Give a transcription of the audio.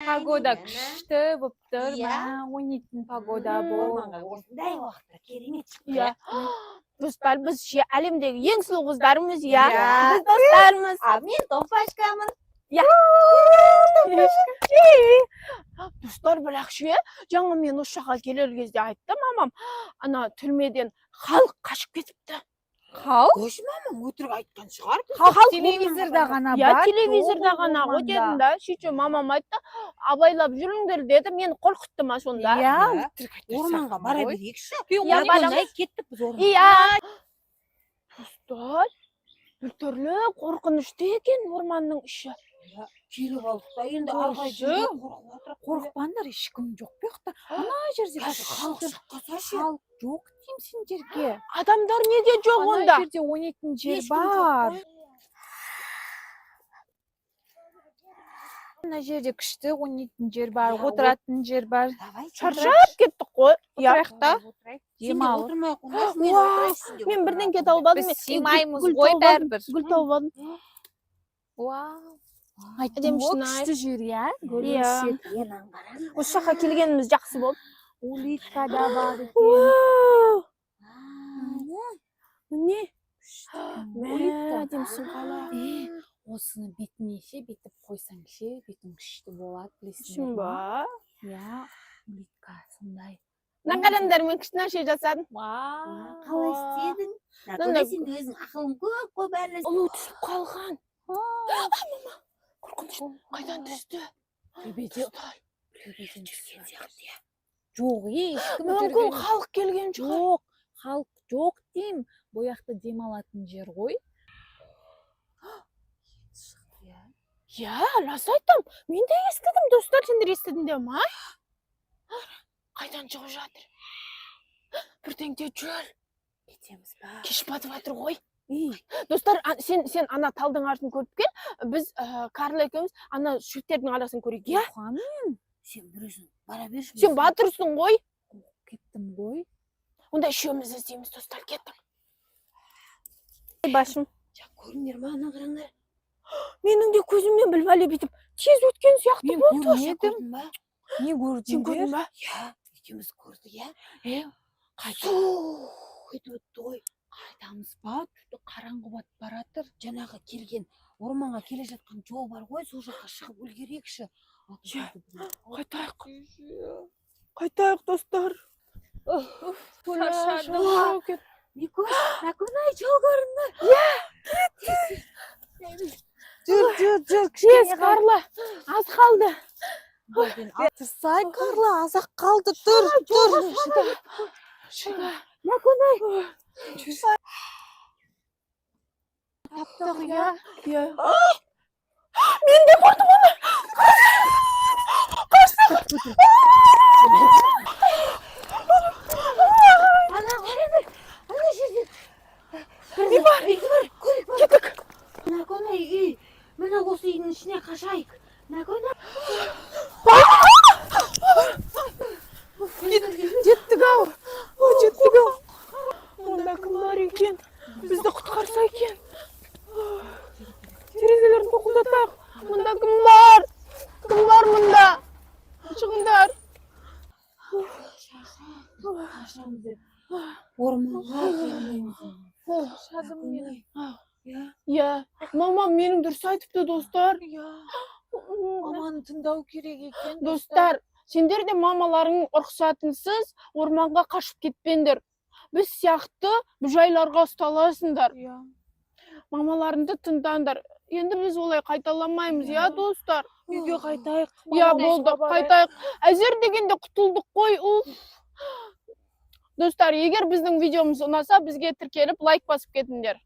Погода күшті бұптыр, ойнайтын погода бұл. Осындай уақытта керемет шықты. Иә. Достар, біз әлемдегі ең сұлу қыздармыз, иә. Біз достармыз. Мен топашкамын. Достар, бірақ ше, жаңа мен осы жаққа келер кезде айтты мамам, ана түрмеден халық қашып кетіпті. Халық? Көш мамам өтірік айтқан шығар. Халық телевизорда ғана бар. Иә, телевизорда ғана ғой дедім да. Сөйтсе мамам айтты, абайлап жүріңдер деді, мені қорқытты ма сонда? Иә, Орманға бара берейікші. Иә, Барамыз. Кеттік біз орманға. Иә. Достар, біртүрлі қорқынышты екен орманның іші. Келіп алдық та енді арғай жерге қорқып отырып. Қорықпаңдар, ешкім жоқ беқта. Ана жерде Халық шыққаса ше. халық жоқ деймін сендерге. Адамдар неге жоқ Ана онда? жерде ойнайтын жер Ешкім жоқ бар. қой. Ана жерде күшті ойнайтын жер бар, отыратын жер бар. Давай, Шаршап кеттік қой. Отырайық та. Сен де Демалып. отырмай ақ қоймайсың, мен Уа, отырайсың деп мен отырмай бірдеңке ақ тауып алдым. Біз мен сыймаймыз гүл ғой тауып алдым, бәрібір. Гүл тауып алдым. Вау. Айттым Әдемі ғой, шынайы. күшті жер, иә? Иә. қоймайсың. Мен аңғарамын. Осы жаққа келгеніміз жақсы болды. Улитка да бар екен. Міне. Улитка. Әдемісің қала. Осыны бетіне ше, бетіп қойсаң ше, бетің күшті болады, білесіңдер Шын ма? ба? Иә, улитка сондай. Нақадандар мен күшті нәрсе жасадым. Вау. Қалай істедің? Мынандай- Сен де өзің ақылың көп қой бәріне. Ұлу түсіп қалған. Қорқыныш. Қайдан түсті? Төбеде Төбеден түскен сияқты, иә. жоқ, ешкім Мүмкін жүрген халық келген шығар. жоқ. Халық жоқ деймін. Бұл жақта демалатын жер ғой. Иә, рас айтам. Мен де естідім, достар, сендер естідіңдер ма? Қайдан шығып жатыр? Бірдеңде жүр. Кетеміз ба? Кеш батып жатыр ғой. Достар, сен ана талдың артын көріп кел. Біз Карла екеуміз ана шөптердің арасын көрейік, иә? Қуамын. Сен бір өзің бара берші. Сен батырсың ғой. Кеттім ғой. Онда үшеуміз іздейміз, достар, кеттік. Башым. Көріңдер ма, ана қараңдар. Менің де көзіммен біліп әлі бүйтіп тез өткен сияқты Мен болды. көрдім ба? Не Сен көрдіңдер? көрдің ба? Иә, екеуміз көрдік, иә. Қайда? Өтіп өтті ғой. Қайдамыз ба? Түті қараңғы батып баратыр. Жаңағы келген орманға келе жатқан жол бар ғой, сол жаққа шығып үлгерейікші. Қайтайық, достар. Шаршадым. Наконай жол көрінді. Жүр, Тез, Карла. Аз қалды. Тұрсай, Карла, азақ қалды, тұр. Шыда. Наконай. Таптық, иә. Мен де көрдім оны. Ана қараңдар. Ана жерде. Не бар? Кеттік. Наконай үй. Мына осы үйдің ішіне қашайық. Наконай. Жеттік ау. Жеттік ау. Мұнда кім бар екен? Бізді құтқарса екен. Терезелерін тоқылдатайық. Мұнда кім бар? Кім бар мұнда? Шығыңдар. Орманға келмейміз. Шадым мен. Иә, мамам менің дұрыс айтыпты, достар. Маманы тыңдау керек екен. Достар, сендер де мамаларың рұқсатынсыз орманға қашып кетпеңдер. Біз сияқты бүжайларға ұсталасыңдар. Мамаларыңды тыңдаңдар. Енді біз олай қайталамаймыз, иә, достар? Үйге қайтайық. Иә, болды, қайтайық. Әзер дегенде құтылдық қой. Достар, егер біздің видеомыз ұнаса, бізге тіркеліп лайк басып кетіңдер.